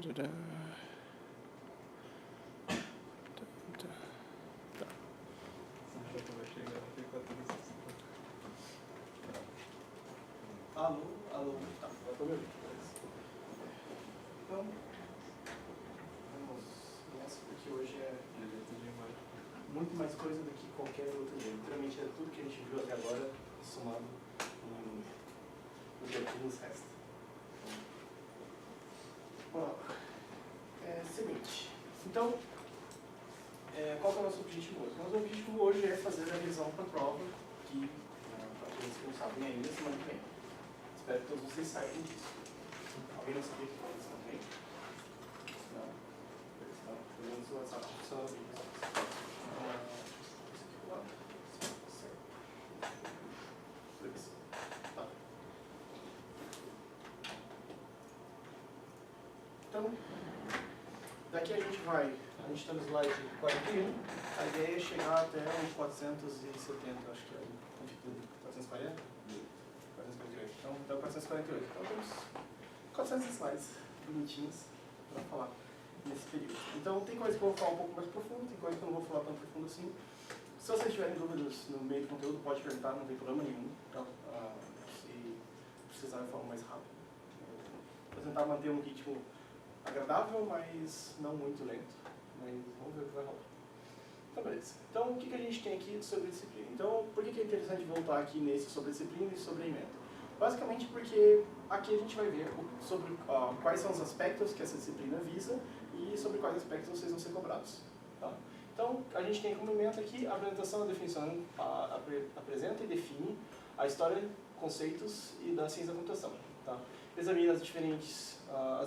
Alô, alô, tá, agora estou me ouvindo. Então, vamos nessa, porque hoje é muito mais coisa do que qualquer outro dia. Literalmente é tudo que a gente viu até agora, somado no que nos resta. Bom, é o seguinte, então, qual que é o nosso objetivo hoje? Nosso objetivo hoje é fazer a revisão para a prova, que, para aqueles que não sabem ainda, semana que vem. Espero que todos vocês saibam disso. Alguém não sabia que estava semana que vem? Não? Não, no seu WhatsApp, só abrir. Então, daqui a gente está no slide 41, a ideia é chegar até o 470, acho que é o 440? 448. Então, até o 448. Então, temos 400 slides bonitinhos para falar nesse período. Então, tem coisa que eu vou falar um pouco mais profundo, tem coisa que eu não vou falar tão profundo assim. Se vocês tiverem dúvidas no meio do conteúdo, pode perguntar, não tem problema nenhum. Então, se precisar, eu falo mais rápido. Vou tentar manter um ritmo agradável, mas não muito lento. Mas vamos ver o que vai rolar. Então, beleza. Então, o que a gente tem aqui sobre disciplina? Então, por que é interessante voltar aqui nesse sobre disciplina e sobre ementa? Basicamente porque aqui a gente vai ver sobre quais são os aspectos que essa disciplina visa e sobre quais aspectos vocês vão ser cobrados. Tá? Então, a gente tem como ementa aqui a apresentação, a definição, apresenta e define a história, conceitos e da ciência da computação. Tá? Examina as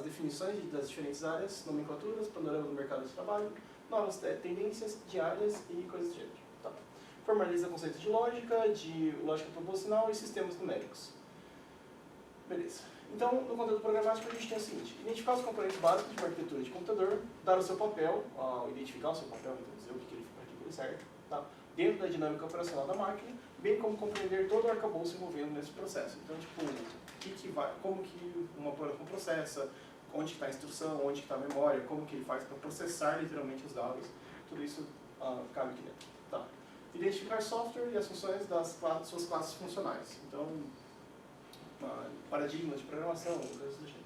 definições das diferentes áreas, nomenclaturas, panorama do mercado de trabalho, novas tendências diárias e coisas do gênero. Tá? Formaliza conceitos de lógica proposicional e sistemas numéricos. Beleza. Então, no conteúdo programático, a gente tem o seguinte: identificar os componentes básicos de uma arquitetura de computador, dar o seu papel, identificar o seu papel, então dizer para que ele serve, tá? Dentro da dinâmica operacional da máquina, bem como compreender todo o arcabouço envolvendo nesse processo. Então, tipo, como que uma programação processa, onde está a instrução, onde está a memória, como que ele faz para processar literalmente os dados, tudo isso cabe aqui dentro. Tá? Identificar software e as funções das suas classes funcionais. Então, paradigmas de programação, coisas do gênero.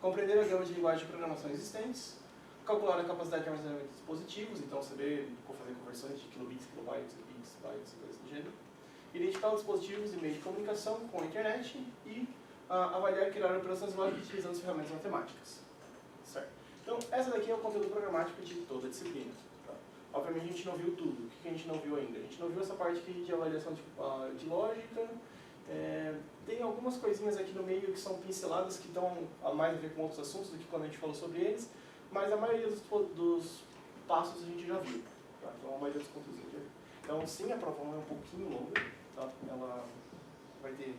Compreender a gama de linguagens de programação existentes, calcular a capacidade de armazenamento de dispositivos, então saber fazer conversões de kilobits, kilobytes, bits, bytes, coisas do gênero. Identificar os dispositivos e meios de comunicação com a internet e avaliar e criar operações lógicas utilizando as ferramentas matemáticas. Certo? Então, essa daqui é o conteúdo programático de toda a disciplina. Tá? Obviamente, a gente não viu tudo. O que a gente não viu ainda? A gente não viu essa parte aqui de avaliação de lógica. Tem algumas coisinhas aqui no meio que são pinceladas, que estão mais a ver com outros assuntos do que quando a gente falou sobre eles, mas a maioria dos passos a gente já viu. Tá? Então, a maioria dos conteúdos a gente já viu. Então, sim, a prova é um pouquinho longa. Tá? Ela vai ter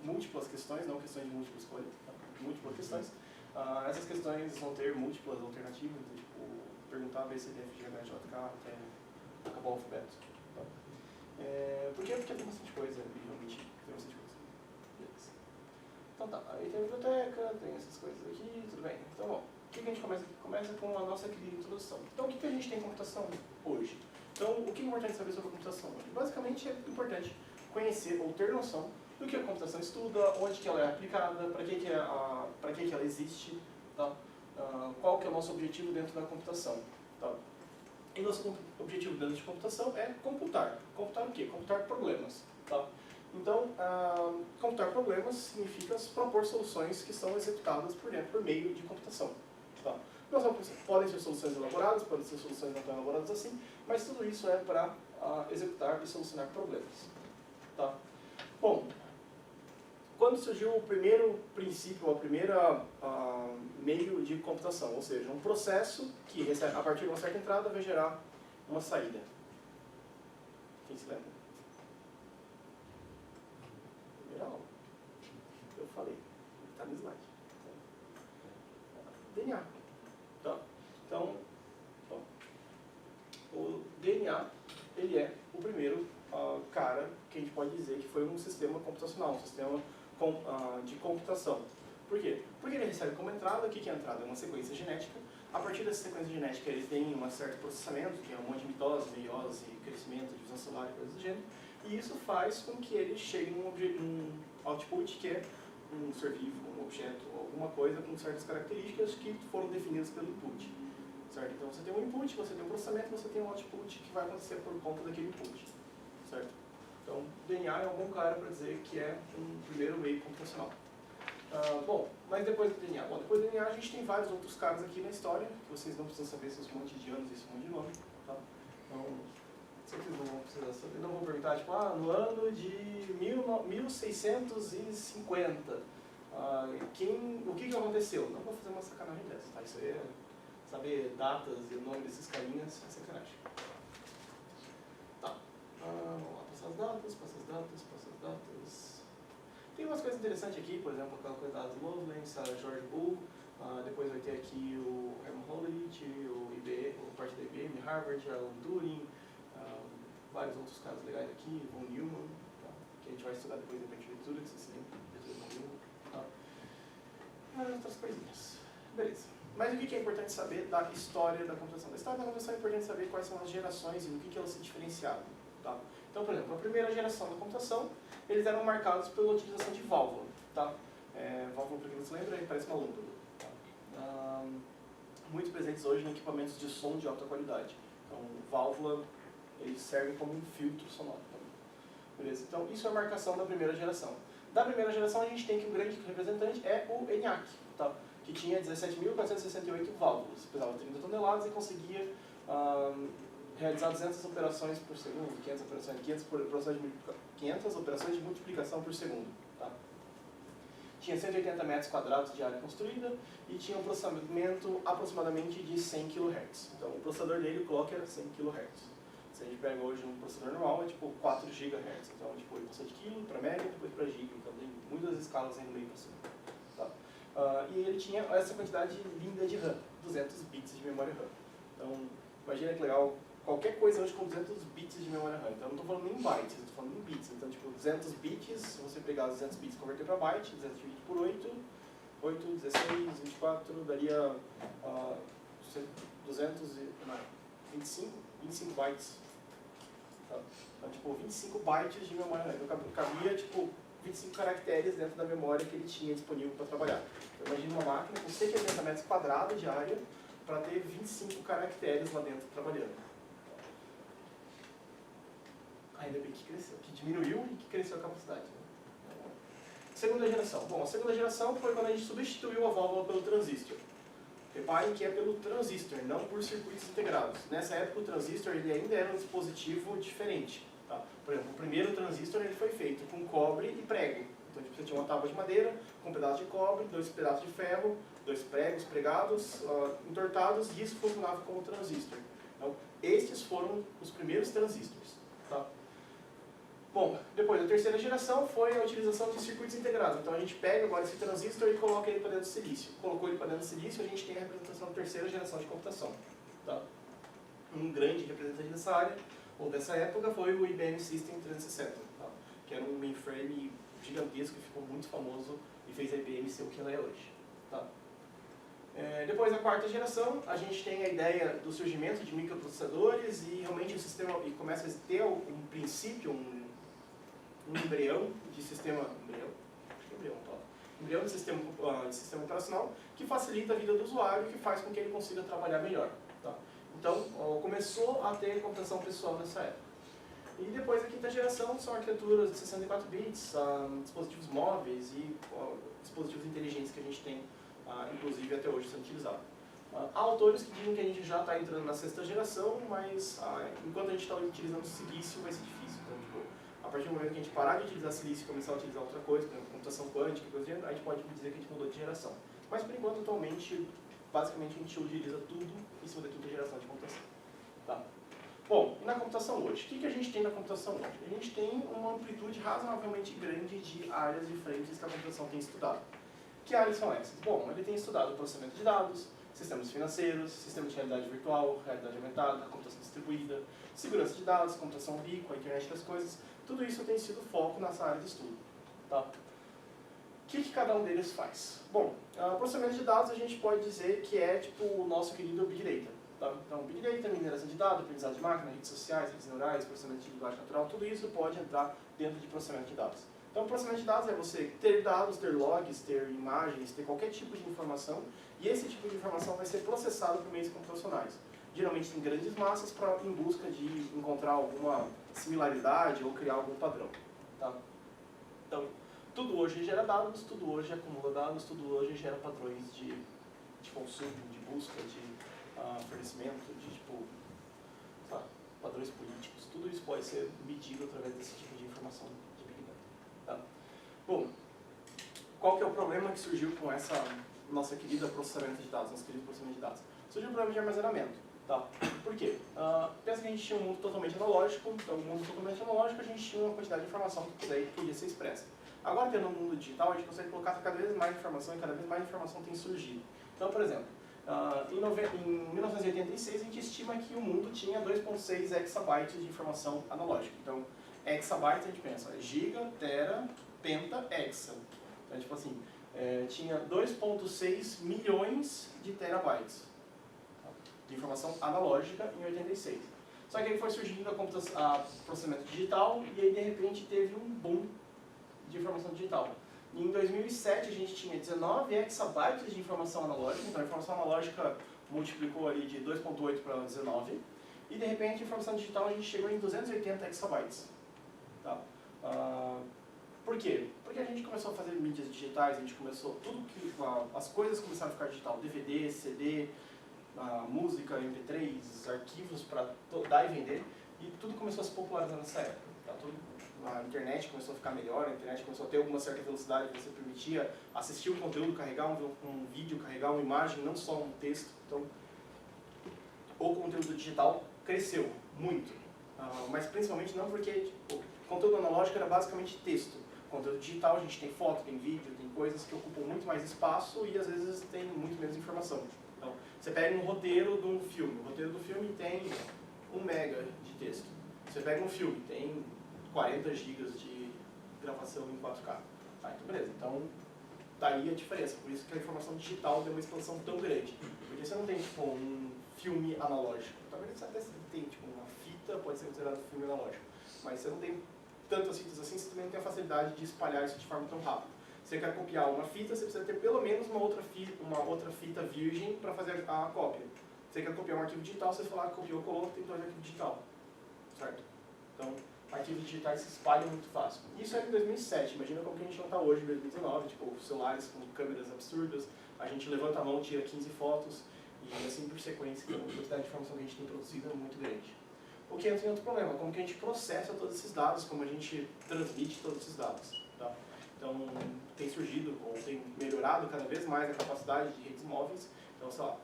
múltiplas questões, não questões de múltipla escolha, tá? Múltiplas questões. Essas questões vão ter múltiplas alternativas, então, tipo, perguntar B, C, D, F, G, H, J, K, até acabar o alfabeto. Tá? Por quê? Porque tem bastante coisa, realmente tem bastante coisa. Beleza. Então tá, aí tem a biblioteca, tem essas coisas aqui, tudo bem. Então, bom, o que a gente começa aqui? Começa com a nossa querida introdução. Então, o que a gente tem em computação hoje? Então, o que é importante saber sobre a computação hoje? Basicamente, é importante conhecer ou ter noção do que a computação estuda, onde que ela é aplicada, para que ela existe, tá? Qual que é o nosso objetivo dentro da computação. Tá? E nosso objetivo dentro de computação é computar. Computar o quê? Computar problemas. Tá? Então, computar problemas significa propor soluções que são executadas por meio de computação. Tá? Podem ser soluções elaboradas, podem ser soluções não tão elaboradas assim, mas tudo isso é para executar e solucionar problemas. Tá? Bom, quando surgiu o primeiro princípio, a primeira meio de computação, ou seja, um processo que, a partir de uma certa entrada, vai gerar uma saída. Quem se lembra? Primeira aula. Eu falei, está no slide. DNA. Tá? Então, bom, o DNA, ele é o primeiro cara que a gente pode dizer que foi um sistema computacional, um sistema de computação. Por quê? Porque ele recebe como entrada, o que é a entrada? É uma sequência genética. A partir dessa sequência genética ele tem um certo processamento, que é um monte de mitose, meiose, crescimento, divisão celular e coisas do gênero. E isso faz com que ele chegue num output que é um ser vivo, um objeto, alguma coisa com certas características que foram definidas pelo input. Certo? Então você tem um input, você tem um processamento, você tem um output que vai acontecer por conta daquele input. Certo? Então, DNA é um bom cara para dizer que é um primeiro meio computacional. Bom, mas depois do DNA? Bom, depois do DNA a gente tem vários outros caras aqui na história, que vocês não precisam saber esses monte de anos e esse monte de nome. Tá? Então, vocês não vão precisar saber, não vou perguntar, tipo, no ano de 1650, o que aconteceu? Não vou fazer uma sacanagem dessa, tá? Isso aí é saber datas e o nome desses carinhas, é sacanagem. Tá. Vamos lá, passar as datas. Tem umas coisas interessantes aqui, por exemplo, aquela coisa da Lovelace, a George Bull, depois vai ter aqui o Herman Hollerith, o parte da IBM, Harvard, Alan Turing, vários outros casos legais aqui, von Neumann, tá? Que a gente vai estudar depois da arquitetura, que vocês se lembram, von Neumann, tá? Outras coisinhas. Beleza. Mas o que é importante saber da história da computação? Da história da computação é importante saber quais são as gerações e no que elas se diferenciaram. Tá? Então, por exemplo, a primeira geração da computação, eles eram marcados pela utilização de válvula. Tá? Válvula, para quem não se lembra, parece uma lâmpada. Tá? Muito presentes hoje em equipamentos de som de alta qualidade. Então, válvula, eles servem como um filtro sonoro. Tá? Beleza? Então, isso é a marcação da primeira geração. Da primeira geração, a gente tem que o grande representante é o ENIAC, tá? Que tinha 17.468 válvulas, pesava 30 toneladas e conseguia realizar 200 operações por segundo, 500 operações de multiplicação por segundo. Tá? Tinha 180 metros quadrados de área construída e tinha um processamento aproximadamente de 100 kHz. Então, o processador dele, o clock, era 100 kHz. Se a gente pega hoje um processador normal, é tipo 4 GHz. Então, tipo, ele passa de quilo para mega e depois para giga. Então, tem muitas escalas aí no meio para cima. Tá? E ele tinha essa quantidade linda de RAM, 200 bits de memória RAM. Então, imagina que legal, qualquer coisa hoje com 200 bits de memória RAM. Então, eu não estou falando nem em bytes, eu estou falando em bits. Então, tipo, 200 bits, se você pegar 200 bits e converter para byte, 200 dividido por 8, 16, 24, daria 25 bytes. Tá? Então, tipo, 25 bytes de memória RAM. Então, cabia, tipo, 25 caracteres dentro da memória que ele tinha disponível para trabalhar. Então, imagina uma máquina com 180 metros quadrados de área para ter 25 caracteres lá dentro trabalhando. Ainda bem que cresceu, que diminuiu e que cresceu a capacidade. Né? Segunda geração. Bom, a segunda geração foi quando a gente substituiu a válvula pelo transistor. Reparem que é pelo transistor, não por circuitos integrados. Nessa época o transistor ele ainda era um dispositivo diferente. Tá? Por exemplo, o primeiro transistor ele foi feito com cobre e prego. Então tipo, você tinha uma tábua de madeira, com um pedaço de cobre, 2 pedaços de ferro, 2 pregos pregados, entortados, e isso funcionava como transistor. Então, estes foram os primeiros transistores. Tá? Bom, depois a terceira geração foi a utilização de circuitos integrados. Então a gente pega agora esse transistor e coloca ele para dentro do silício. Colocou ele para dentro do silício, a gente tem a representação da terceira geração de computação. Tá? Um grande representante dessa área, ou dessa época, foi o IBM System 360, tá? Que era um mainframe gigantesco que ficou muito famoso e fez a IBM ser o que ela é hoje. Tá? Depois da quarta geração, a gente tem a ideia do surgimento de microprocessadores e realmente o sistema e começa a ter um princípio, um embrião de sistema, embrião de sistema operacional que facilita a vida do usuário e que faz com que ele consiga trabalhar melhor. Tá? Então, começou a ter computação pessoal nessa época. E depois a quinta geração são arquiteturas de 64 bits, dispositivos móveis e dispositivos inteligentes que a gente tem, inclusive até hoje sendo utilizado. Há autores que dizem que a gente já está entrando na sexta geração, mas enquanto a gente está utilizando silício vai ser difícil. Então, tipo, a partir do momento que a gente parar de utilizar silício e começar a utilizar outra coisa, por exemplo, computação quântica, coisa do gênero, a gente pode dizer que a gente mudou de geração. Mas por enquanto, atualmente, basicamente a gente utiliza tudo em cima da quinta geração de computação. Tá? Bom, e na computação hoje? O que a gente tem na computação hoje? A gente tem uma amplitude razoavelmente grande de áreas e frentes que a computação tem estudado. Que áreas são essas? Bom, ele tem estudado o processamento de dados, sistemas financeiros, sistema de realidade virtual, realidade aumentada, computação distribuída, segurança de dados, computação ubíqua, a internet das coisas. Tudo isso tem sido foco nessa área de estudo. Tá? O que cada um deles faz? Bom, processamento de dados a gente pode dizer que é tipo o nosso querido Big Data. Tá? Então, Big Data, mineração de dados, aprendizado de máquina, redes sociais, redes neurais, processamento de linguagem natural, tudo isso pode entrar dentro de processamento de dados. Então, processamento de dados é você ter dados, ter logs, ter imagens, ter qualquer tipo de informação, e esse tipo de informação vai ser processado por meios computacionais. Geralmente em grandes massas, em busca de encontrar alguma similaridade ou criar algum padrão. Tá? Então, tudo hoje gera dados, tudo hoje acumula dados, tudo hoje gera padrões de consumo, de busca, de fornecimento, de padrões políticos. Tudo isso pode ser medido através desse tipo de informação de Big Data. Tá? Bom, qual que é o problema que surgiu com essa nossa querida processamento de dados, nosso querido processamento de dados? Surgiu o problema de armazenamento. Tá? Por quê? Pensa que a gente tinha um mundo totalmente analógico, então no mundo totalmente analógico a gente tinha uma quantidade de informação que podia ser expressa. Agora, tendo um mundo digital, a gente consegue colocar cada vez mais informação e cada vez mais informação tem surgido. Então, por exemplo, em 1986 a gente estima que o mundo tinha 2.6 exabytes de informação analógica. Então, exabytes a gente pensa, giga, tera, penta, hexa. Então, tipo assim, tinha 2.6 milhões de terabytes de informação analógica em 86. Só que aí foi surgindo a processamento digital e aí de repente teve um boom de informação digital. Em 2007 a gente tinha 19 exabytes de informação analógica, então a informação analógica multiplicou ali de 2.8 para 19, e de repente a informação digital a gente chegou em 280 exabytes. Tá? Por quê? Porque a gente começou a fazer mídias digitais, a gente começou, as coisas começaram a ficar digital, DVD, CD, música, MP3, arquivos para dar e vender, e tudo começou a se popularizar nessa época. Tá? A internet começou a ficar melhor, a internet começou a ter alguma certa velocidade que você permitia assistir um conteúdo, carregar um vídeo, carregar uma imagem, não só um texto. Então, o conteúdo digital cresceu muito, mas principalmente não porque o conteúdo analógico era basicamente texto. O conteúdo digital a gente tem foto, tem vídeo, tem coisas que ocupam muito mais espaço e às vezes tem muito menos informação. Então, você pega um roteiro de um filme, o roteiro do filme tem 1 mega de texto. Você pega um filme, tem 40 gigas de gravação em 4K. Então beleza, então daí a diferença, por isso que a informação digital deu uma expansão tão grande. Porque você não tem tipo um filme analógico, talvez você até tem tipo uma fita, pode ser considerado filme analógico, mas você não tem tantas fitas assim, você também não tem a facilidade de espalhar isso de forma tão rápida. Você quer copiar uma fita, você precisa ter pelo menos uma outra fita virgem para fazer a cópia. Você quer copiar um arquivo digital, você fala que copiou, colou, tem 2 arquivos digital. Certo? Então, arquivos digitais se espalham muito fácil. Isso era em 2007, imagina como que a gente não está hoje em 2019, tipo, celulares com câmeras absurdas, a gente levanta a mão, tira 15 fotos, e assim por sequência, então, a quantidade de informação que a gente tem produzido é muito grande. O que entra em outro problema, como que a gente processa todos esses dados, como a gente transmite todos esses dados. Tá? Então, tem surgido, ou tem melhorado cada vez mais a capacidade de redes móveis. Então, sei lá,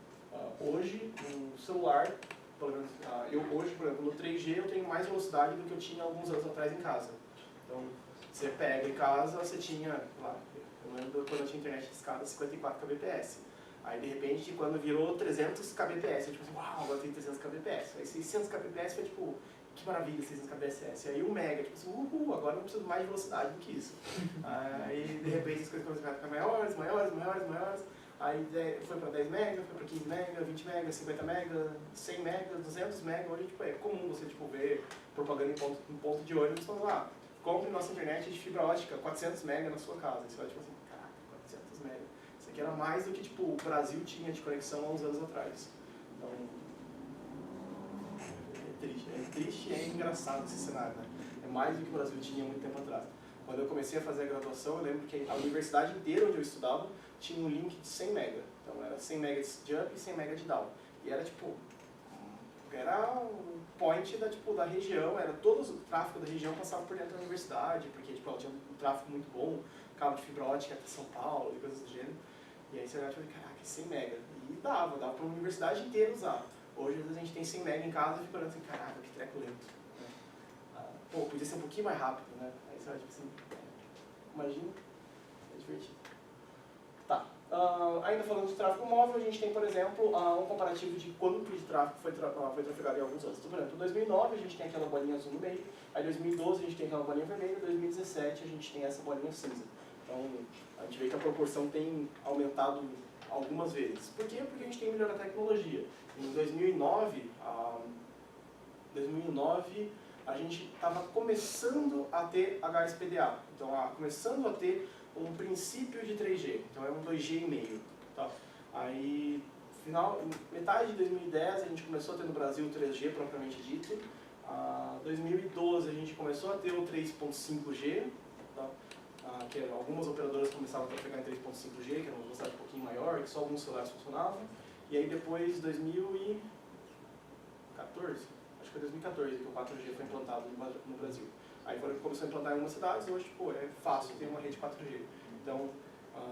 hoje, um celular, pelo menos, eu hoje, por exemplo, no 3G eu tenho mais velocidade do que eu tinha alguns anos atrás em casa. Então, você pega em casa, você tinha, lá, eu lembro quando eu tinha internet de escada, 54 kbps. Aí, de repente, quando virou 300 kbps, eu tipo assim, uau, agora tem 300 kbps. Aí 600 kbps foi tipo, que maravilha, 600 kbps. Aí 1 mega, tipo assim, agora eu não preciso mais de velocidade do que isso. Aí, de repente, as coisas começaram a ficar maiores. Aí foi para 10 mega, foi para 15 mega, 20 mega, 50 mega, 100 mega, 200 mega. Hoje tipo, é comum você tipo, ver propaganda em ponto de ônibus falando, compre nossa internet de fibra ótica, 400 mega na sua casa. E você vai tipo assim, caraca, 400 mega. Isso aqui era mais do que tipo, o Brasil tinha de conexão há uns anos atrás. Então, é triste e é engraçado esse cenário, né? É mais do que o Brasil tinha há muito tempo atrás. Quando eu comecei a fazer a graduação, eu lembro que a universidade inteira onde eu estudava tinha um link de 100 mega. Então era 100 mega de up e 100 mega de down. E era tipo, era um point da região, era todo o tráfego da região passava por dentro da universidade, porque tipo, ela tinha um tráfego muito bom, cabo de fibra ótica até São Paulo e coisas do gênero. E aí você olhava e falava, caraca, 100 mega. E dava para uma universidade inteira usar. Hoje às vezes a gente tem 100 mega em casa e fica olhando assim, caraca, que treco lento. Né? Pô, podia ser um pouquinho mais rápido, né? Aí você vai tipo assim, imagina, é divertido. Tá. Ainda falando de tráfego móvel, a gente tem, por exemplo, um comparativo de quanto de tráfego foi trafegado em alguns anos. Então, por exemplo, em 2009 a gente tem aquela bolinha azul no meio, aí em 2012 a gente tem aquela bolinha vermelha, em 2017 a gente tem essa bolinha cinza. Então, a gente vê que a proporção tem aumentado algumas vezes. Por quê? Porque a gente tem melhorado a tecnologia. Em 2009, a gente estava começando a ter HSPDA, então começando a ter um princípio de 3G, então é um 2G+. Tá? Aí, metade de 2010 a gente começou a ter no Brasil o 3G propriamente dito. Em 2012 a gente começou a ter o 3.5G, tá? Que algumas operadoras começavam a trafegar em 3.5G, que era uma velocidade um pouquinho maior, que só alguns celulares funcionavam. E aí depois, 2014, acho que foi 2014 que o 4G foi implantado no Brasil. Aí começou a implantar em algumas cidades, hoje é fácil ter uma rede 4G. Então,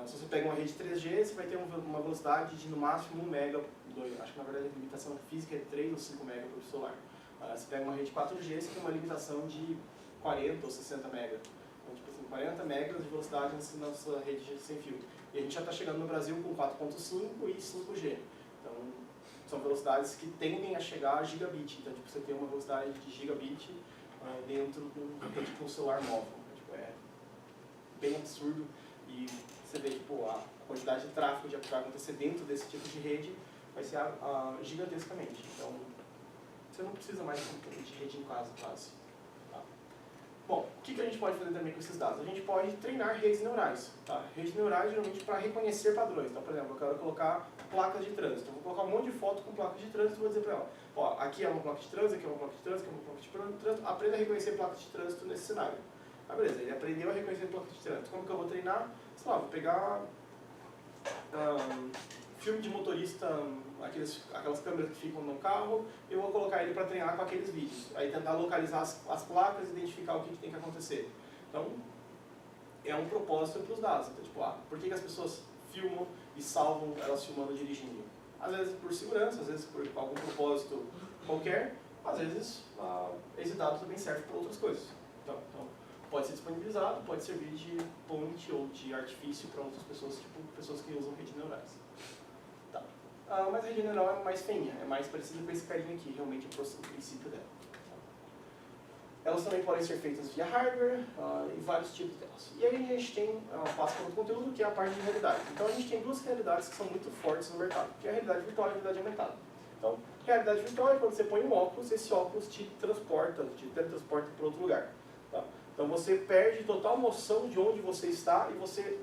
se você pega uma rede 3G, você vai ter uma velocidade de no máximo 1 mega, acho que na verdade a limitação física é 3 ou 5 mega por celular. Você pega uma rede 4G, você tem uma limitação de 40 ou 60 mega. Então, tipo assim, 40 megas de velocidade na sua rede sem fio. E a gente já está chegando no Brasil com 4.5 e 5G. Então, são velocidades que tendem a chegar a gigabit. Então, tipo, você tem uma velocidade de gigabit dentro de um celular móvel. Tipo, é bem absurdo. E você vê tipo, a quantidade de tráfego que vai acontecer dentro desse tipo de rede vai ser gigantescamente. Então, você não precisa mais de rede em casa, quase. Tá? Bom, o que a gente pode fazer também com esses dados? A gente pode treinar redes neurais. Tá? Redes neurais, geralmente, para reconhecer padrões. Então, por exemplo, eu quero colocar placas de trânsito. Eu vou colocar um monte de foto com placas de trânsito e vou dizer para ela, ó, aqui é uma placa de trânsito, aqui é uma placa de trânsito, aqui é uma placa de trânsito. Aprenda a reconhecer placas de trânsito nesse cenário. Beleza, ele aprendeu a reconhecer placas de trânsito. Como que eu vou treinar? Sei lá, vou pegar filme de motorista, aquelas câmeras que ficam no carro, eu vou colocar ele para treinar com aqueles vídeos. Aí tentar localizar as placas e identificar o que tem que acontecer. Então, é um propósito para os dados. Então, tipo, por que as pessoas filmam e salvam elas filmando dirigindo? Às vezes por segurança, às vezes por algum propósito qualquer, às vezes esse dado também serve para outras coisas. Então, pode ser disponibilizado, pode servir de ponte ou de artifício para outras pessoas, tipo pessoas que usam redes neurais. Tá. Mas a rede neural é mais feinha, é mais parecida com esse carinha aqui, realmente o princípio dela. Elas também podem ser feitas via hardware e vários tipos delas. E aí a gente tem passo para o conteúdo, que é a parte de realidade. Então a gente tem duas realidades que são muito fortes no mercado, que é a realidade virtual e a realidade aumentada. Então, realidade virtual é quando você põe um óculos, esse óculos te teletransporta para outro lugar. Tá? Então você perde total noção de onde você está e você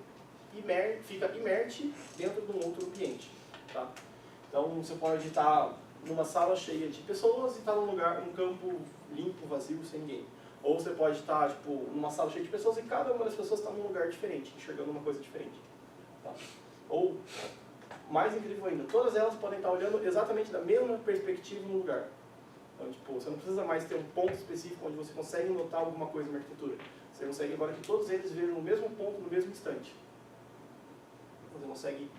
fica inerte dentro de um outro ambiente. Tá? Então você pode estar numa sala cheia de pessoas e estar num campo limpo, vazio, sem ninguém. Ou você pode estar tipo, numa sala cheia de pessoas e cada uma das pessoas está num lugar diferente, enxergando uma coisa diferente. Tá? Ou, mais incrível ainda, todas elas podem estar olhando exatamente da mesma perspectiva no lugar. Então, tipo, você não precisa mais ter um ponto específico onde você consegue notar alguma coisa na arquitetura. Você consegue agora que todos eles vejam o mesmo ponto no mesmo instante. Você consegue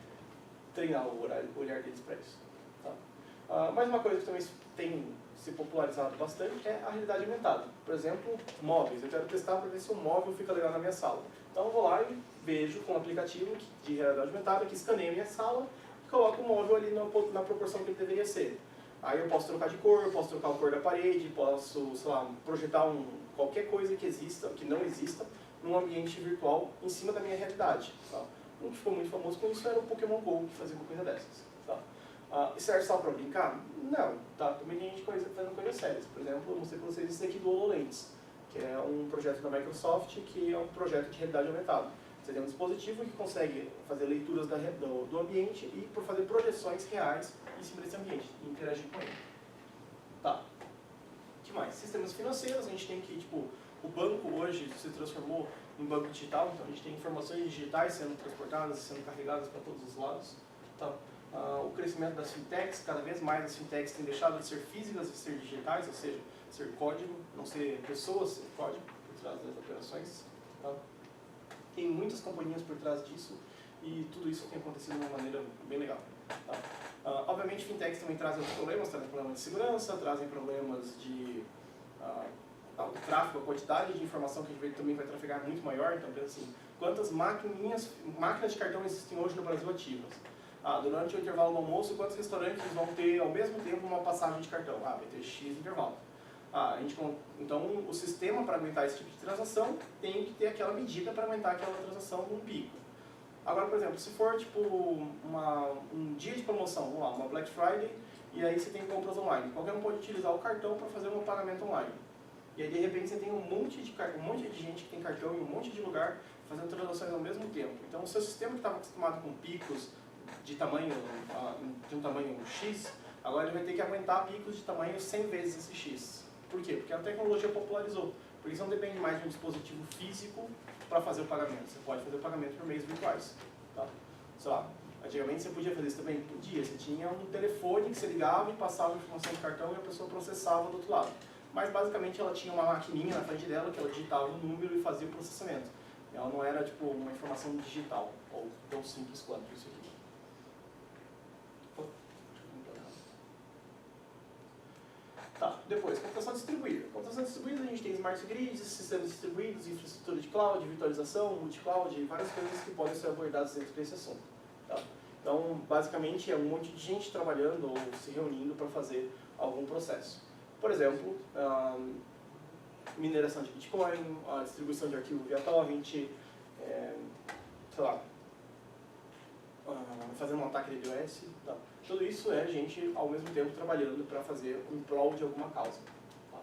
treinar o olhar deles para isso. Tá? Mais uma coisa que também tem se popularizado bastante é a realidade aumentada. Por exemplo, móveis. Eu quero testar para ver se o móvel fica legal na minha sala. Então eu vou lá e vejo com um aplicativo de realidade aumentada que escaneia a minha sala e coloco o móvel ali na proporção que ele deveria ser. Aí eu posso trocar de cor, posso trocar a cor da parede, posso, sei lá, projetar qualquer coisa que exista, que não exista, num ambiente virtual em cima da minha realidade. Tá? Um que ficou muito famoso com isso era o Pokémon GO, que fazia uma coisa dessas. Tá? Serve só para brincar? Não. Tá? Também tem gente fazendo coisas sérias. Por exemplo, eu mostrei para vocês esse aqui do HoloLens, que é um projeto da Microsoft, que é um projeto de realidade aumentada. Você tem um dispositivo que consegue fazer leituras do ambiente e por fazer projeções reais em cima desse ambiente e interagir com ele. Tá. O que mais? Sistemas financeiros, a gente tem que, tipo, o banco hoje se transformou em banco digital, então a gente tem informações digitais sendo transportadas e sendo carregadas para todos os lados. Tá. O crescimento das fintechs, cada vez mais as fintechs têm deixado de ser físicas e ser digitais, ou seja, ser código, não ser pessoas, ser código por trás das operações. Tá. Tem muitas companhias por trás disso e tudo isso tem acontecido de uma maneira bem legal. Tá? Obviamente, fintechs também trazem outros problemas, trazem problemas de segurança, trazem problemas de tráfego, a quantidade de informação que a gente também vai trafegar é muito maior. Então, assim, quantas máquinas de cartão existem hoje no Brasil ativas? Durante o intervalo do almoço, quantos restaurantes vão ter ao mesmo tempo uma passagem de cartão? Vai ter X intervalo. Então, o sistema para aguentar esse tipo de transação tem que ter aquela medida para aguentar aquela transação num pico. Agora, por exemplo, se for tipo um dia de promoção, vamos lá, uma Black Friday, e aí você tem compras online. Qualquer um pode utilizar o cartão para fazer um pagamento online. E aí, de repente, você tem um monte de gente que tem cartão em um monte de lugar fazendo transações ao mesmo tempo. Então, o seu sistema que estava acostumado com picos de um tamanho X, agora ele vai ter que aguentar picos de tamanho 100 vezes esse X. Por quê? Porque a tecnologia popularizou. Porque você não depende mais de um dispositivo físico para fazer o pagamento. Você pode fazer o pagamento por meios virtuais. Tá? Sei lá, antigamente você podia fazer isso também? Podia. Você tinha um telefone que você ligava e passava a informação do cartão e a pessoa processava do outro lado. Mas basicamente ela tinha uma maquininha na frente dela que ela digitava um número e fazia o processamento. Ela não era tipo uma informação digital, ou tão simples quanto isso aqui. Tá, depois, computação distribuída. Computação distribuída a gente tem smart grids, sistemas distribuídos, infraestrutura de cloud, virtualização, multi-cloud, várias coisas que podem ser abordadas dentro desse assunto. Tá? Então, basicamente, é um monte de gente trabalhando ou se reunindo para fazer algum processo. Por exemplo, mineração de Bitcoin, a distribuição de arquivo via torrent, sei lá, fazendo um ataque de DDoS. Tá? Tudo isso é gente, ao mesmo tempo, trabalhando para fazer em prol de alguma causa. Tá?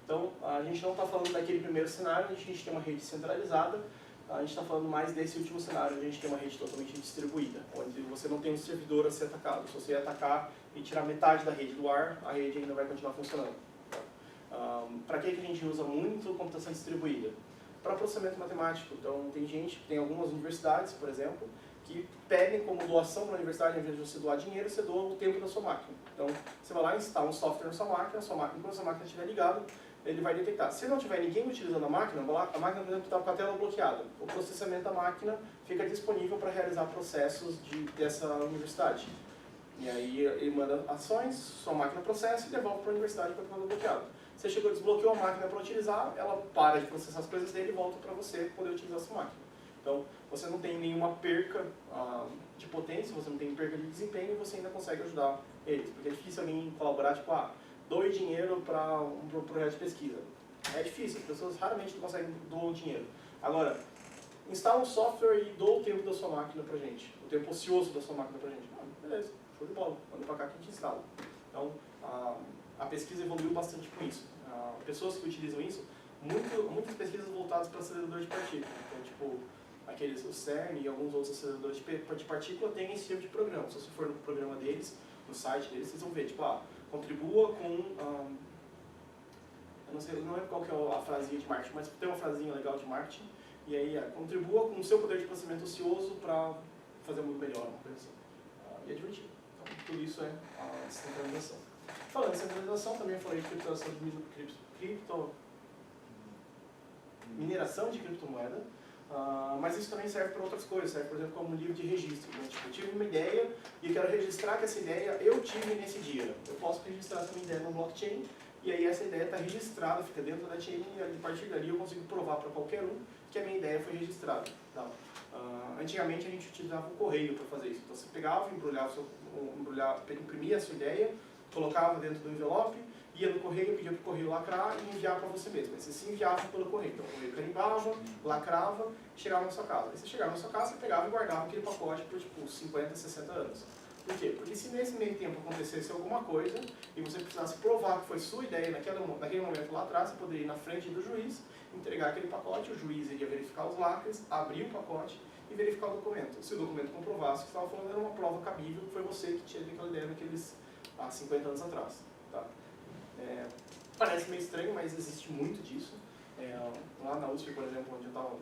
Então, a gente não está falando daquele primeiro cenário, onde a gente tem uma rede centralizada, a gente está falando mais desse último cenário, onde a gente tem uma rede totalmente distribuída, onde você não tem um servidor a ser atacado. Se você atacar e tirar metade da rede do ar, a rede ainda vai continuar funcionando. Para que a gente usa muito computação distribuída? Para processamento matemático. Então, tem algumas universidades, por exemplo, que pedem como doação para a universidade, ao invés de você doar dinheiro, você doa o tempo da sua máquina. Então, você vai lá, instala um software na sua máquina, quando a sua máquina estiver ligada, ele vai detectar. Se não tiver ninguém utilizando a máquina, a máquina, por exemplo, está com a tela bloqueada. O processamento da máquina fica disponível para realizar processos dessa universidade. E aí ele manda ações, sua máquina processa e devolve para a universidade para ficar bloqueado. Você chegou, desbloqueou a máquina para utilizar, ela para de processar as coisas dele e volta para você poder utilizar a sua máquina. Então, você não tem nenhuma perca de potência, você não tem perca de desempenho e você ainda consegue ajudar eles. Porque é difícil alguém colaborar, tipo, doe dinheiro para um projeto de pesquisa. É difícil, as pessoas raramente conseguem doar dinheiro. Agora, instala um software e doa o tempo da sua máquina pra gente, o tempo ocioso da sua máquina pra gente. Beleza, show de bola, manda pra cá que a gente instala. Então, a pesquisa evoluiu bastante com isso. Pessoas que utilizam isso, muitas pesquisas voltadas para acelerador de partícula. Então, tipo, o CERN e alguns outros aceleradores de partícula têm esse tipo de programa. Se você for no programa deles, no site deles, vocês vão ver, tipo, contribua com... eu não sei, não lembro qual que é a frasinha de marketing, mas tem uma frasinha legal de marketing. E aí, contribua com o seu poder de processamento ocioso para fazer muito melhor, uma coisa assim. E é divertido. Então, tudo isso é a descentralização. Falando em centralização, também falei de criptoação de mineração de criptomoeda, mas isso também serve para outras coisas, serve, por exemplo, como um livro de registro. Né? Tipo, eu tive uma ideia e quero registrar que essa ideia eu tive nesse dia. Eu posso registrar essa minha ideia no blockchain e aí essa ideia está registrada, fica dentro da chain e a partir dali eu consigo provar para qualquer um que a minha ideia foi registrada. Tá? Antigamente a gente utilizava o correio para fazer isso. Então você pegava, imprimia a sua ideia, colocava dentro do envelope, ia no correio, pedia para o correio lacrar e enviar para você mesmo. Aí você se enviava pelo correio. Então o correio carimbava, lacrava e chegava na sua casa. Aí você chegava na sua casa, você pegava e guardava aquele pacote por tipo 50, 60 anos. Por quê? Porque se nesse meio tempo acontecesse alguma coisa e você precisasse provar que foi sua ideia naquele momento lá atrás, você poderia ir na frente do juiz, entregar aquele pacote, o juiz iria verificar os lacres, abrir o pacote e verificar o documento. Se o documento comprovasse que estava falando, era uma prova cabível que foi você que tinha aquela ideia naqueles 50 anos atrás. Tá? Parece meio estranho, mas existe muito disso. Lá na USP, por exemplo, onde eu estava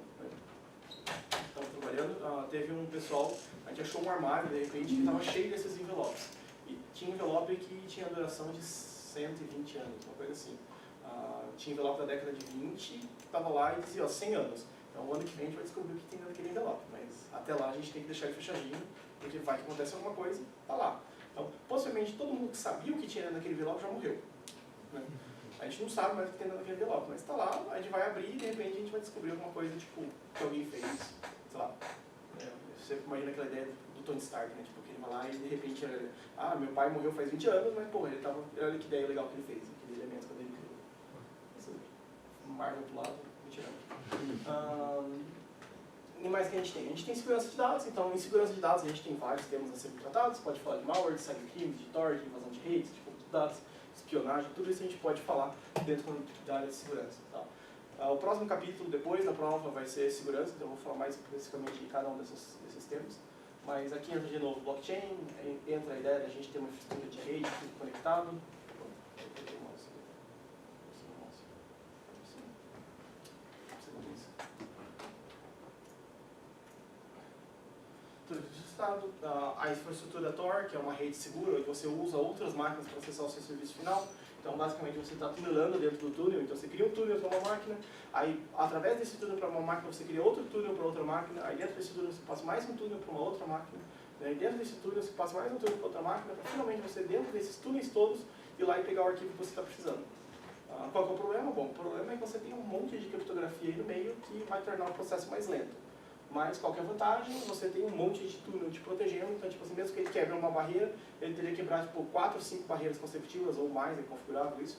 trabalhando, teve um pessoal, a gente achou um armário, de repente, que estava cheio desses envelopes. E tinha envelope que tinha duração de 120 anos, uma coisa assim. Tinha envelope da década de 20, que estava lá e dizia, 100 anos. Então, o ano que vem a gente vai descobrir o que tem naquele envelope, mas até lá a gente tem que deixar ele fechadinho, porque vai que acontece alguma coisa, tá lá. Então, possivelmente todo mundo que sabia o que tinha naquele envelope já morreu. Né? A gente não sabe mais o que tem naquele envelope, mas está lá, a gente vai abrir e de repente a gente vai descobrir alguma coisa, tipo, que alguém fez, sei lá. Você imagina aquela ideia do Tony Stark, né? Tipo, que ele vai lá e de repente, meu pai morreu faz 20 anos, mas pô, olha que ideia legal que ele fez, aquele elemento quando ele criou. Marvel pro lado, mentira. E mais que a gente tem? A gente tem segurança de dados, então em segurança de dados a gente tem vários temas a serem tratados, pode falar de malware, de cybercrime, de Tor, de invasão de redes, de corpo de dados, espionagem, tudo isso a gente pode falar dentro da área de segurança. Tá? O próximo capítulo, depois da prova, vai ser segurança, então eu vou falar mais especificamente de cada um desses termos. Mas aqui entra de novo blockchain, entra a ideia da gente ter uma infraestrutura de rede, tudo conectado. A infraestrutura Tor, que é uma rede segura, onde você usa outras máquinas para acessar o seu serviço final. Então, basicamente, você está tunelando dentro do túnel. Então, você cria um túnel para uma máquina, aí, através desse túnel para uma máquina, você cria outro túnel para outra máquina, aí dentro desse túnel você passa mais um túnel para uma outra máquina, né? E dentro desse túnel você passa mais um túnel para outra máquina, para finalmente você, dentro desses túneis todos, ir lá e pegar o arquivo que você está precisando. Qual que é o problema? Bom, o problema é que você tem um monte de criptografia aí no meio que vai tornar o processo mais lento. Mas qual que é a vantagem? Você tem um monte de túnel te protegendo, então tipo assim, mesmo que ele quebre uma barreira, ele teria que quebrar tipo 4 ou 5 barreiras consecutivas ou mais, é configurável isso,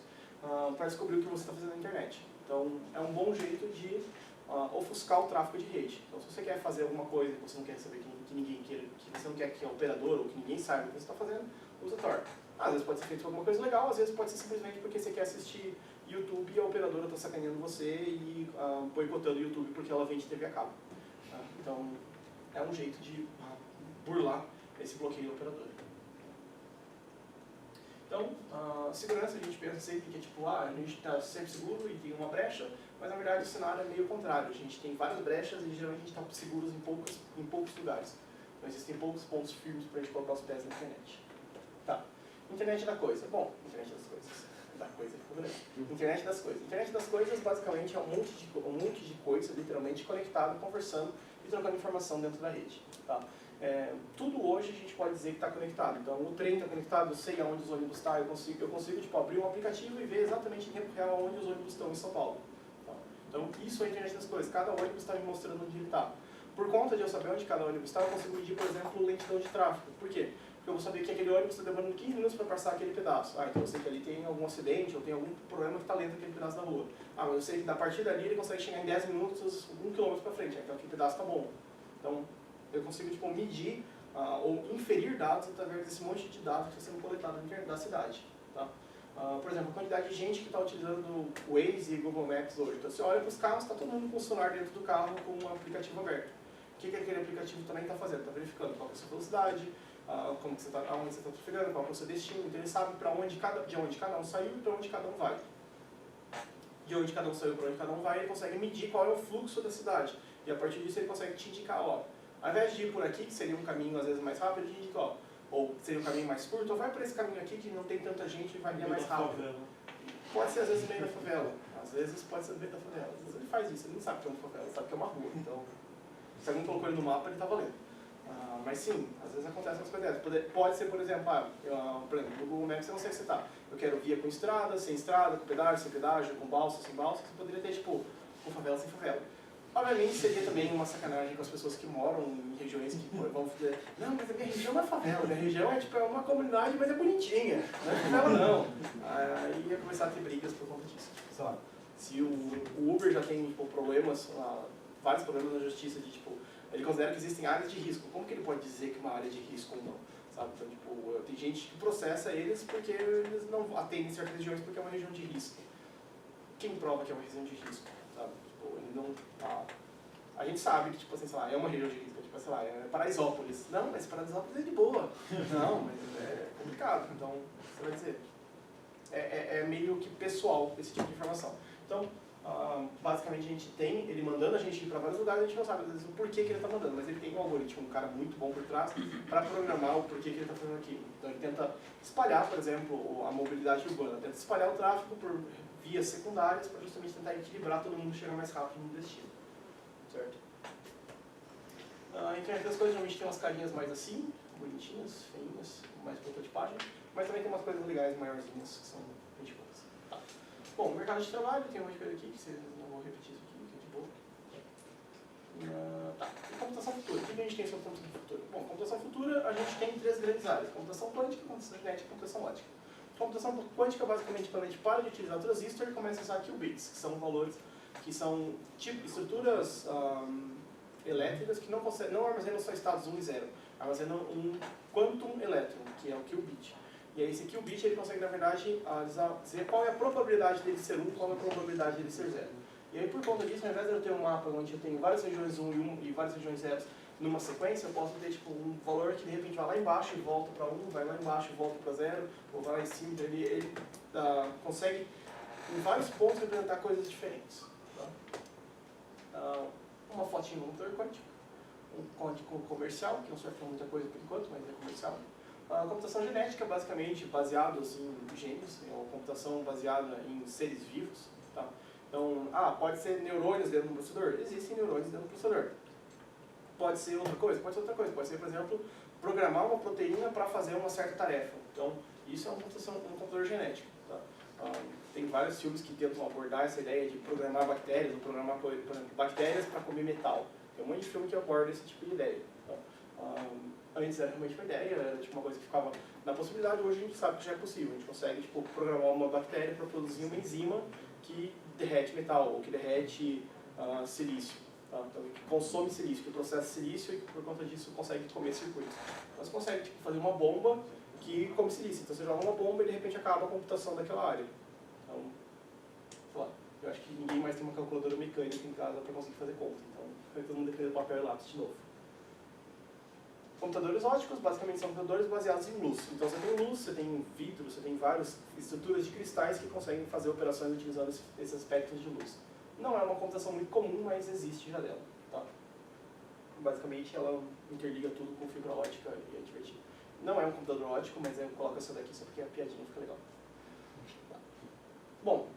para descobrir o que você está fazendo na internet. Então é um bom jeito de ofuscar o tráfego de rede. Então se você quer fazer alguma coisa que você não quer saber que ninguém queira, que você não quer que a operadora ou que ninguém saiba o que você está fazendo, usa Tor. Às vezes pode ser feito alguma coisa legal, às vezes pode ser simplesmente porque você quer assistir YouTube e a operadora está sacaneando você e boicotando o YouTube porque ela vende TV a cabo. Então, é um jeito de burlar esse bloqueio do operador. Então, segurança a gente pensa sempre que é tipo, a gente está sempre seguro e tem uma brecha, mas na verdade o cenário é meio contrário. A gente tem várias brechas e geralmente a gente está seguros em poucos lugares. Então, existem poucos pontos firmes para a gente colocar os pés na internet. Tá. Internet da coisa. Bom, internet das coisas. Da coisa ficou grande. Internet das coisas. Internet das coisas basicamente é um monte de coisa, literalmente conectado, conversando e trocando informação dentro da rede. Tá? Tudo hoje a gente pode dizer que está conectado. Então o trem está conectado, eu sei aonde os ônibus estão, eu consigo tipo, abrir um aplicativo e ver exatamente em tempo real aonde os ônibus estão em São Paulo. Tá? Então isso é a internet das coisas, cada ônibus está me mostrando onde ele está. Por conta de eu saber onde cada ônibus está, eu consigo medir, por exemplo, lentidão de tráfego. Por quê? Porque eu vou saber que aquele ônibus está demorando 15 minutos para passar aquele pedaço. Então eu sei que ali tem algum acidente ou tem algum problema que está lento naquele pedaço da rua. Mas eu sei que a partir dali ele consegue chegar em 10 minutos, 1 km para frente. Então aquele pedaço está bom. Então eu consigo tipo, medir ou inferir dados através desse monte de dados que está sendo coletado dentro da cidade. Tá? Por exemplo, a quantidade de gente que está utilizando o Waze e Google Maps hoje. Então você olha para os carros, está todo mundo com o celular dentro do carro com um aplicativo aberto. O que aquele aplicativo também está fazendo? Está verificando qual é a sua velocidade, como você aonde você está trafegando, qual é o seu destino. Então ele sabe de onde cada um saiu e para onde cada um vai. De onde cada um saiu para onde cada um vai, ele consegue medir qual é o fluxo da cidade. E a partir disso ele consegue te indicar, ao invés de ir por aqui, que seria um caminho às vezes mais rápido, ele indica, ou seria um caminho mais curto, ou vai por esse caminho aqui que não tem tanta gente e vai ir mais rápido. Pode ser às vezes no meio da favela, às vezes pode ser no meio da favela. Às vezes ele faz isso, ele não sabe que é uma favela, ele sabe que é uma rua. Então, se alguém colocou ele no mapa, ele está valendo. Mas sim, às vezes acontece umas coisas dessas. Pode ser, por exemplo, por exemplo, no Google Maps eu não sei o que você está. Eu quero via com estrada, sem estrada, com pedágio, sem pedágio, com balsa, sem balsa. Você poderia ter, tipo, com favela, sem favela. Obviamente seria também uma sacanagem com as pessoas que moram em regiões que vão dizer, não, mas a minha região não é favela, minha região é tipo uma comunidade, mas é bonitinha, não é favela não. Aí ia começar a ter brigas por conta disso. Tipo, sei lá, se o Uber já tem tipo, problemas, vários problemas na justiça de tipo, ele considera que existem áreas de risco. Como que ele pode dizer que uma área é de risco ou não? Sabe? Então, tipo, tem gente que processa eles porque eles não atendem certas regiões porque é uma região de risco. Quem prova que é uma região de risco? Sabe? Tipo, ele não... A gente sabe que, tipo assim, sei lá, é uma região de risco. Tipo, sei lá, é Paraisópolis. Não, mas Paraisópolis é de boa. Não, mas é complicado. Então, você vai dizer... É meio que pessoal esse tipo de informação. Então, basicamente a gente tem ele mandando a gente ir para vários lugares, a gente não sabe às vezes o porquê que ele está mandando, mas ele tem um algoritmo, um cara muito bom por trás para programar o porquê que ele está fazendo aquilo. Então ele tenta espalhar, por exemplo, a mobilidade urbana, tenta espalhar o tráfego por vias secundárias para justamente tentar equilibrar todo mundo chegar mais rápido no destino. Certo? A internet das coisas geralmente tem umas carinhas mais assim, bonitinhas, feinhas, mais prototipagem, mas também tem umas coisas legais maiorzinhas que são 20 poucas. Tá. Bom, o mercado de trabalho, tem uma coisa aqui, que vocês não vou repetir isso aqui, que é de boa. Tá. E computação futura. O que a gente tem sobre computação futura? Bom, computação futura a gente tem 3 grandes áreas. Computação quântica, computação genética e computação lógica. Computação quântica, basicamente, quando a gente para de utilizar o transistor e começa a usar qubits, que são valores que são tipo, estruturas elétricas que não armazenam só estados 1 e 0, armazenam um quantum elétron, que é o qubit. E aí esse qubit ele consegue, na verdade, dizer qual é a probabilidade dele ser 1, qual é a probabilidade dele ser 0. E aí, por conta disso, ao invés de eu ter um mapa onde eu tenho várias regiões 1 e várias regiões 0 numa sequência, eu posso ter tipo, um valor que de repente vai lá embaixo e volta para 1, vai lá embaixo e volta para 0, ou vai lá em cima. Então ele consegue, em vários pontos, representar coisas diferentes. Tá? Uma fotinha no computador quântico, um código comercial, que não serve para muita coisa por enquanto, mas é comercial. A computação genética, basicamente, baseados em genes, é uma computação baseada em seres vivos. Tá? Então, pode ser neurônios dentro do processador? Existem neurônios dentro do processador. Pode ser outra coisa? Pode ser outra coisa. Pode ser, por exemplo, programar uma proteína para fazer uma certa tarefa. Então, isso é uma computação, um computador genético. Tá? Tem vários filmes que tentam abordar essa ideia de programar bactérias, ou programar, por exemplo, bactérias para comer metal. Tem um monte de filme que aborda esse tipo de ideia. Então, antes era realmente uma ideia, era tipo, uma coisa que ficava na possibilidade, hoje a gente sabe que já é possível. A gente consegue tipo, programar uma bactéria para produzir uma enzima que derrete metal, ou que derrete silício. Tá? Então, que consome silício, que processa silício e que por conta disso consegue comer circuitos. Então, você consegue tipo, fazer uma bomba que come silício. Então você joga uma bomba e de repente acaba a computação daquela área. Então, sei lá, eu acho que ninguém mais tem uma calculadora mecânica em casa para conseguir fazer conta. Então, vai todo mundo depender do papel e lápis de novo. Computadores ópticos, basicamente, são computadores baseados em luz. Então você tem luz, você tem vidro, você tem várias estruturas de cristais que conseguem fazer operações utilizando esses aspectos de luz. Não é uma computação muito comum, mas existe já dela. Tá? Basicamente, ela interliga tudo com fibra óptica e é divertido. Não é um computador óptico, mas eu coloco essa daqui só porque a piadinha fica legal. Tá. Bom,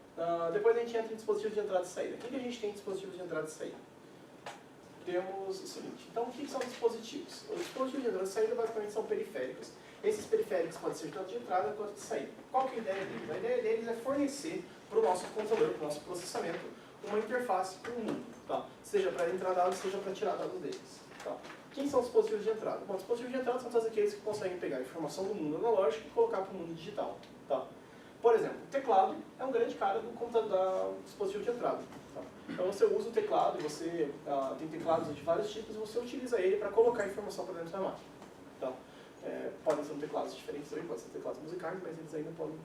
depois a gente entra em dispositivos de entrada e saída. O que a gente tem em dispositivos de entrada e saída? Temos o seguinte, então o que são dispositivos? Os dispositivos de entrada e saída basicamente são periféricos. Esses periféricos podem ser tanto de entrada quanto de saída. Qual que é a ideia deles? A ideia deles é fornecer para o nosso computador, para o nosso processamento, uma interface com o mundo. Tá? Seja para entrar dados, seja para tirar dados deles. Tá? Quem são os dispositivos de entrada? Bom, os dispositivos de entrada são todos aqueles que conseguem pegar a informação do mundo analógico e colocar para o mundo digital. Tá? Por exemplo, o teclado é um grande cara do computador, do dispositivo de entrada. Tá? Então você usa o teclado, você tem teclados de vários tipos e você utiliza ele para colocar informação para dentro da máquina. Tá? Podem ser teclados diferentes também, podem ser teclados musicais, mas eles ainda podem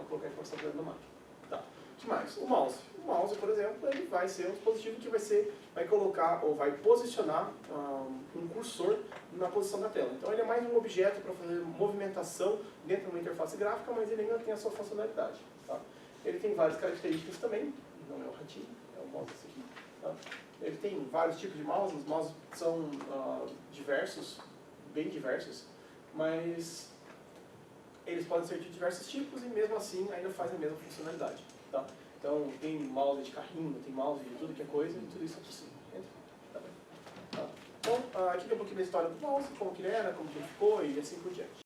colocar informação para dentro da máquina. Tá? O que mais? O mouse. O mouse, por exemplo, ele vai ser um dispositivo que vai colocar ou vai posicionar um cursor na posição da tela. Então ele é mais um objeto para fazer movimentação dentro de uma interface gráfica, mas ele ainda tem a sua funcionalidade. Tá? Ele tem várias características também, não é o ratinho, é o mouse esse aqui. Tá? Ele tem vários tipos de mouse, os mouses são diversos, bem diversos, mas eles podem ser de diversos tipos e mesmo assim ainda fazem a mesma funcionalidade. Tá? Então tem mouse de carrinho, tem mouse de tudo que é coisa e tudo isso é possível. Tá bem? Tá. Então aqui tem um pouquinho da história do mouse, como que ele era, como que ele ficou e assim por diante.